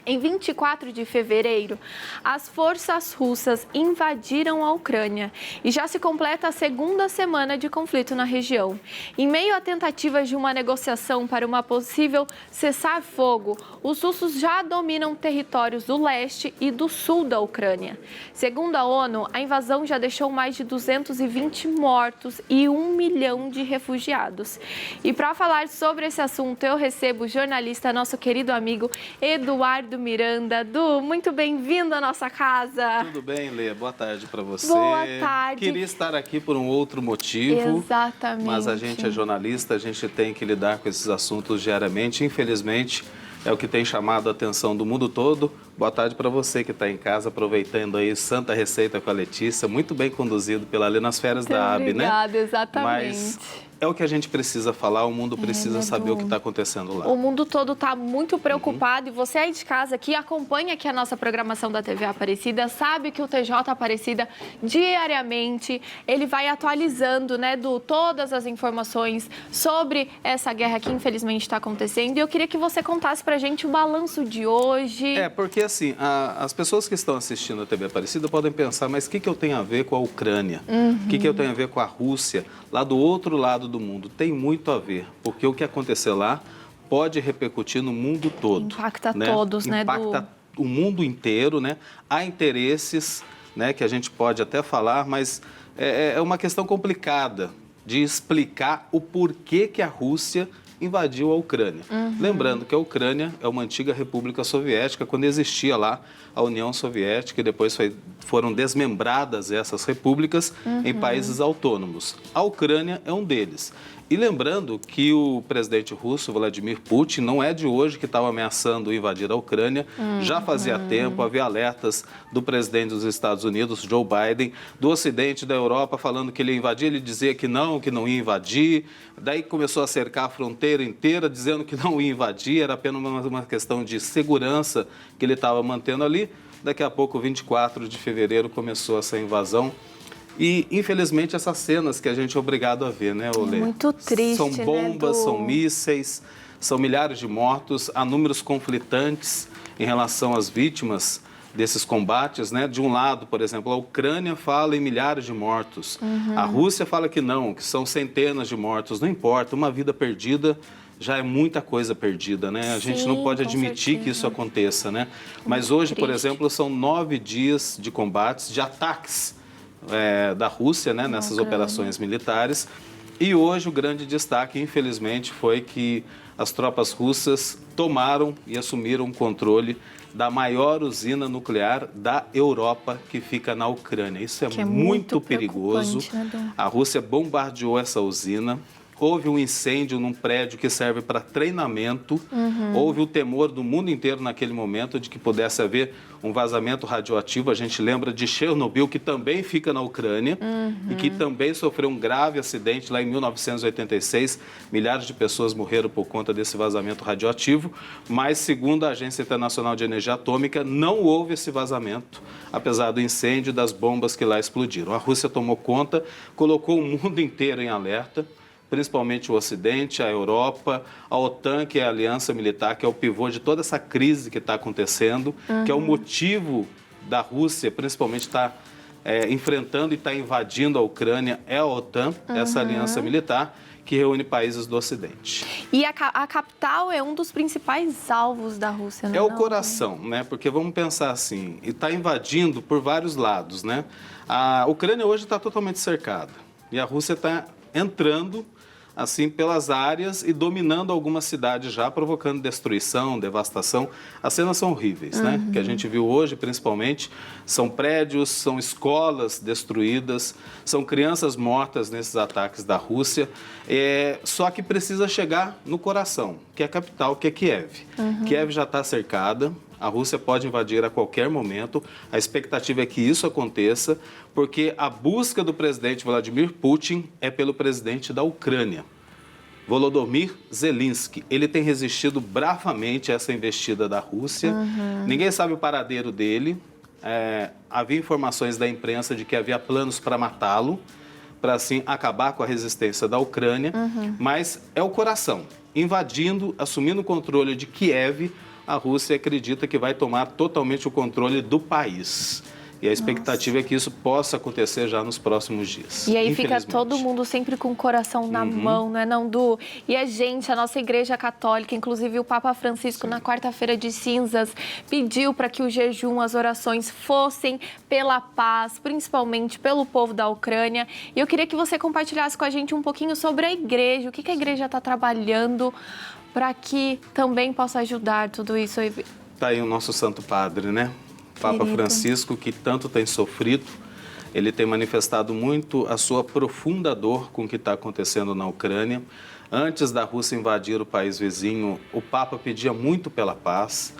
Em 24 de fevereiro, as forças russas invadiram a Ucrânia e já se completa a segunda semana de conflito na região. Em meio a tentativas de uma negociação para uma possível cessar-fogo, os russos já dominam territórios do leste e do sul da Ucrânia. Segundo a ONU, a invasão já deixou mais de 220 mortos e 1 milhão de refugiados. E para falar sobre esse assunto, eu recebo o jornalista, nosso querido amigo Eduardo Miranda. Du, muito bem-vindo à nossa casa. Tudo bem, Lê? Boa tarde para você. Boa tarde. Queria estar aqui por um outro motivo. Exatamente. Mas a gente é jornalista, a gente tem que lidar com esses assuntos diariamente. Infelizmente, é o que tem chamado a atenção do mundo todo. Boa tarde para você que está em casa, aproveitando aí Santa Receita com a Letícia. Muito bem conduzido pela Lê nas férias da AB, né? Obrigada, exatamente. Mas é o que a gente precisa falar, o mundo precisa saber o que está acontecendo lá. O mundo todo está muito preocupado e você aí de casa que acompanha aqui a nossa programação da TV Aparecida sabe que o TJ Aparecida diariamente ele vai atualizando, né, todas as informações sobre essa guerra que infelizmente está acontecendo. E eu queria que você contasse pra gente o balanço de hoje. Porque assim, as pessoas que estão assistindo a TV Aparecida podem pensar, mas o que eu tenho a ver com a Ucrânia? O que eu tenho a ver com a Rússia? Lá do outro lado do mundo. Tem muito a ver, porque o que acontecer lá pode repercutir no mundo todo. Impacta todos, né? Impacta o mundo inteiro, né? Há interesses, né, que a gente pode até falar, mas é uma questão complicada de explicar o porquê que a Rússia invadiu a Ucrânia. Lembrando que a Ucrânia é uma antiga república soviética, quando existia lá a União Soviética e depois foram desmembradas essas repúblicas em países autônomos. A Ucrânia é um deles. E lembrando que o presidente russo, Vladimir Putin, não é de hoje que estava ameaçando invadir a Ucrânia. Já fazia tempo, havia alertas do presidente dos Estados Unidos, Joe Biden, do Ocidente, da Europa, falando que ele ia invadir. Ele dizia que não ia invadir. Daí começou a cercar a fronteira inteira, dizendo que não ia invadir. Era apenas uma questão de segurança que ele estava mantendo ali. Daqui a pouco, 24 de fevereiro, começou essa invasão. E, infelizmente, essas cenas que a gente é obrigado a ver, né, Olê? Muito triste, São bombas, né, são mísseis, são milhares de mortos, há números conflitantes em relação às vítimas desses combates, né? De um lado, por exemplo, a Ucrânia fala em milhares de mortos, a Rússia fala que não, que são centenas de mortos, não importa, uma vida perdida já é muita coisa perdida, né? A gente não pode admitir que isso aconteça, né? Mas hoje, por exemplo, são 9 dias de combates, de ataques da Rússia, né, nessas operações militares. E hoje o grande destaque, infelizmente, foi que as tropas russas tomaram e assumiram o controle da maior usina nuclear da Europa, que fica na Ucrânia. Isso é muito perigoso. Né, a Rússia bombardeou essa usina. Houve um incêndio num prédio que serve para treinamento. Houve o temor do mundo inteiro naquele momento de que pudesse haver um vazamento radioativo. A gente lembra de Chernobyl, que também fica na Ucrânia e que também sofreu um grave acidente lá em 1986. Milhares de pessoas morreram por conta desse vazamento radioativo. Mas, segundo a Agência Internacional de Energia Atômica, não houve esse vazamento, apesar do incêndio e das bombas que lá explodiram. A Rússia tomou conta, colocou o mundo inteiro em alerta, principalmente o Ocidente, a Europa, a OTAN, que é a aliança militar, que é o pivô de toda essa crise que está acontecendo, que é o motivo da Rússia, principalmente, estar enfrentando e estar invadindo a Ucrânia, é a OTAN, essa aliança militar, que reúne países do Ocidente. E a capital é um dos principais alvos da Rússia, né? É o coração, né? Porque vamos pensar assim, e está invadindo por vários lados, né? A Ucrânia hoje está totalmente cercada e a Rússia está entrando assim pelas áreas e dominando algumas cidades já, provocando destruição, devastação. As cenas são horríveis, né? Que a gente viu hoje, principalmente, são prédios, são escolas destruídas, são crianças mortas nesses ataques da Rússia. Só que precisa chegar no coração, que é a capital, que é Kiev. Kiev já está cercada. A Rússia pode invadir a qualquer momento. A expectativa é que isso aconteça, porque a busca do presidente Vladimir Putin é pelo presidente da Ucrânia, Volodymyr Zelensky. Ele tem resistido bravamente a essa investida da Rússia. Ninguém sabe o paradeiro dele. Havia informações da imprensa de que havia planos para matá-lo, para assim acabar com a resistência da Ucrânia. Mas é o coração invadindo, assumindo o controle de Kiev, a Rússia acredita que vai tomar totalmente o controle do país. E a expectativa é que isso possa acontecer já nos próximos dias. E aí fica todo mundo sempre com o coração na mão, não é, não, Du? E a gente, a nossa Igreja Católica, inclusive o Papa Francisco, na quarta-feira de cinzas, pediu para que o jejum, as orações fossem pela paz, principalmente pelo povo da Ucrânia. E eu queria que você compartilhasse com a gente um pouquinho sobre a igreja, o que a igreja está trabalhando para que também possa ajudar tudo isso. Está aí o nosso Santo Padre, né? Papa Francisco, que tanto tem sofrido, ele tem manifestado muito a sua profunda dor com o que está acontecendo na Ucrânia. Antes da Rússia invadir o país vizinho, o Papa pedia muito pela paz,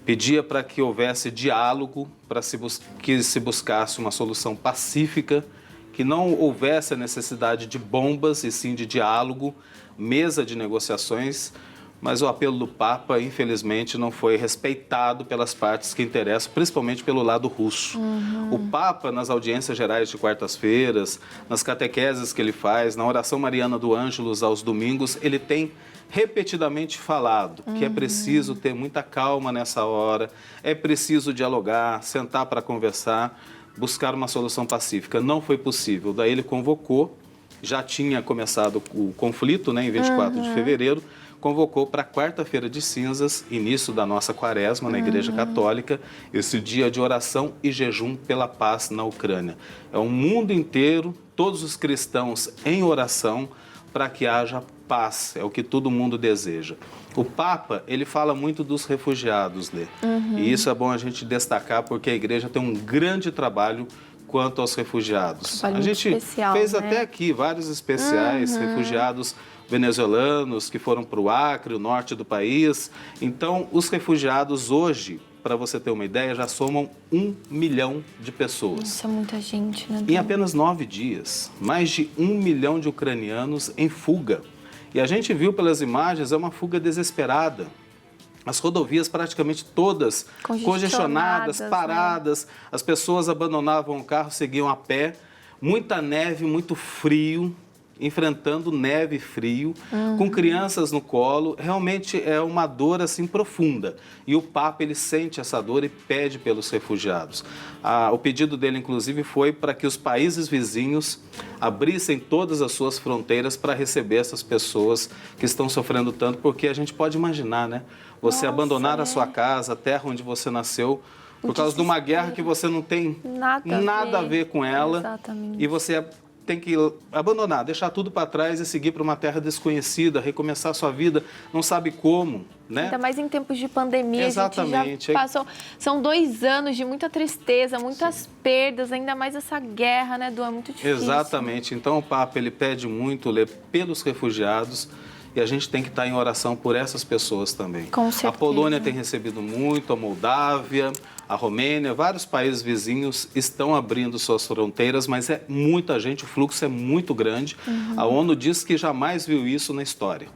pedia para que houvesse diálogo, para que se buscasse uma solução pacífica, que não houvesse a necessidade de bombas e sim de diálogo, mesa de negociações. Mas o apelo do Papa, infelizmente, não foi respeitado pelas partes que interessam, principalmente pelo lado russo. O Papa, nas audiências gerais de quartas-feiras, nas catequeses que ele faz, na oração mariana do Ângelus aos domingos, ele tem repetidamente falado que é preciso ter muita calma nessa hora, é preciso dialogar, sentar para conversar, buscar uma solução pacífica. Não foi possível. Daí ele convocou, já tinha começado o conflito, né, em 24 de fevereiro, convocou para quarta-feira de cinzas, início da nossa quaresma na Igreja Católica, esse dia de oração e jejum pela paz na Ucrânia. É o mundo inteiro, todos os cristãos em oração para que haja paz, é o que todo mundo deseja. O Papa, ele fala muito dos refugiados, Lê. E isso é bom a gente destacar porque a Igreja tem um grande trabalho quanto aos refugiados. A gente fez até aqui vários especiais, refugiados venezuelanos que foram para o Acre, o norte do país. Então, os refugiados hoje, para você ter uma ideia, já somam 1 milhão de pessoas. Isso é muita gente, né? Em apenas 9 dias, mais de 1 milhão de ucranianos em fuga. E a gente viu pelas imagens, é uma fuga desesperada. As rodovias praticamente todas congestionadas, paradas, né? As pessoas abandonavam o carro, seguiam a pé, muita neve, muito frio, enfrentando neve e frio, com crianças no colo. Realmente é uma dor assim profunda. E o Papa, ele sente essa dor e pede pelos refugiados. O pedido dele, inclusive, foi para que os países vizinhos abrissem todas as suas fronteiras para receber essas pessoas que estão sofrendo tanto, porque a gente pode imaginar, né? Você abandonar a sua casa, a terra onde você nasceu, por causa de uma guerra que você não tem nada a ver com ela. Exatamente. E você tem que abandonar, deixar tudo para trás e seguir para uma terra desconhecida, recomeçar a sua vida, não sabe como, né? Ainda mais em tempos de pandemia. Exatamente. A gente já passou, são 2 anos de muita tristeza, muitas perdas, ainda mais essa guerra, né, Du? É muito difícil. Exatamente. Então o Papa, ele pede muito, Lê, pelos refugiados. E a gente tem que estar em oração por essas pessoas também. Com certeza. A Polônia tem recebido muito, a Moldávia, a Romênia, vários países vizinhos estão abrindo suas fronteiras, mas é muita gente, o fluxo é muito grande. A ONU diz que jamais viu isso na história.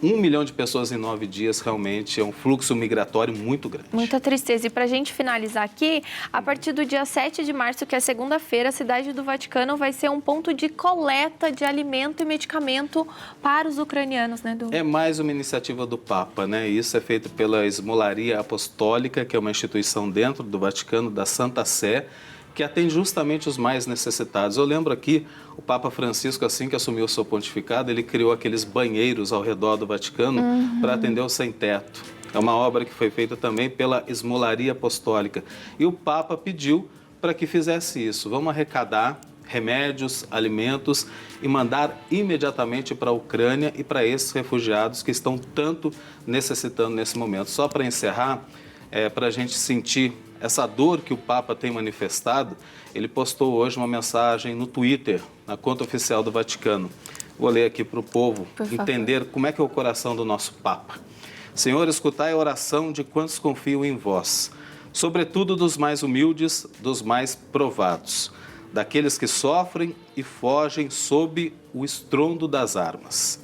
1 milhão de pessoas em 9 dias realmente é um fluxo migratório muito grande. Muita tristeza. E para a gente finalizar aqui, a partir do dia 7 de março, que é segunda-feira, a cidade do Vaticano vai ser um ponto de coleta de alimento e medicamento para os ucranianos, né, Du? É mais uma iniciativa do Papa, né? Isso é feito pela Esmolaria Apostólica, que é uma instituição dentro do Vaticano, da Santa Sé, que atende justamente os mais necessitados. Eu lembro aqui, o Papa Francisco, assim que assumiu o seu pontificado, ele criou aqueles banheiros ao redor do Vaticano para atender o sem-teto. É uma obra que foi feita também pela Esmolaria Apostólica. E o Papa pediu para que fizesse isso. Vamos arrecadar remédios, alimentos e mandar imediatamente para a Ucrânia e para esses refugiados que estão tanto necessitando nesse momento. Só para encerrar, para a gente sentir essa dor que o Papa tem manifestado, ele postou hoje uma mensagem no Twitter, na conta oficial do Vaticano. Vou ler aqui para o povo entender como é que é o coração do nosso Papa. Senhor, escutai a oração de quantos confiam em vós, sobretudo dos mais humildes, dos mais provados, daqueles que sofrem e fogem sob o estrondo das armas.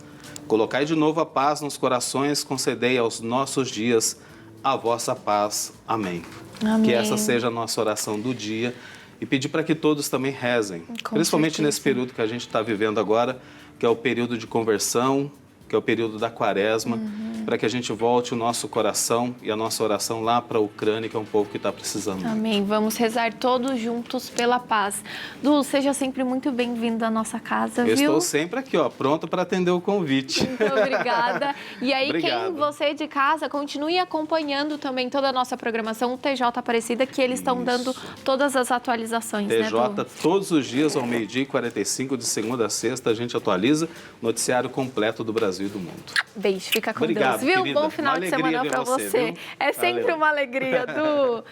Colocai de novo a paz nos corações, concedei aos nossos dias a vossa paz. Amém. Amém. Que essa seja a nossa oração do dia e pedir para que todos também rezem, principalmente nesse período que a gente está vivendo agora, que é o período de conversão, que é o período da quaresma, para que a gente volte o nosso coração e a nossa oração lá para a Ucrânia, que é um povo que está precisando. Amém. Vamos rezar todos juntos pela paz. Du, seja sempre muito bem-vindo à nossa casa, Eu viu? estou sempre aqui, ó, pronto para atender o convite. Muito obrigada. E aí, Obrigado. quem você de casa, continue acompanhando também toda a nossa programação, o TJ Aparecida, que eles estão dando todas as atualizações, né, TJ, Du? todos os dias, ao 12h45, de segunda a sexta, a gente atualiza o noticiário completo do Brasil e do mundo. Beijo, fica com Obrigado, Deus, viu? querida. Bom final Uma de alegria semana ver para você, você. viu? É sempre Valeu. uma alegria, Du.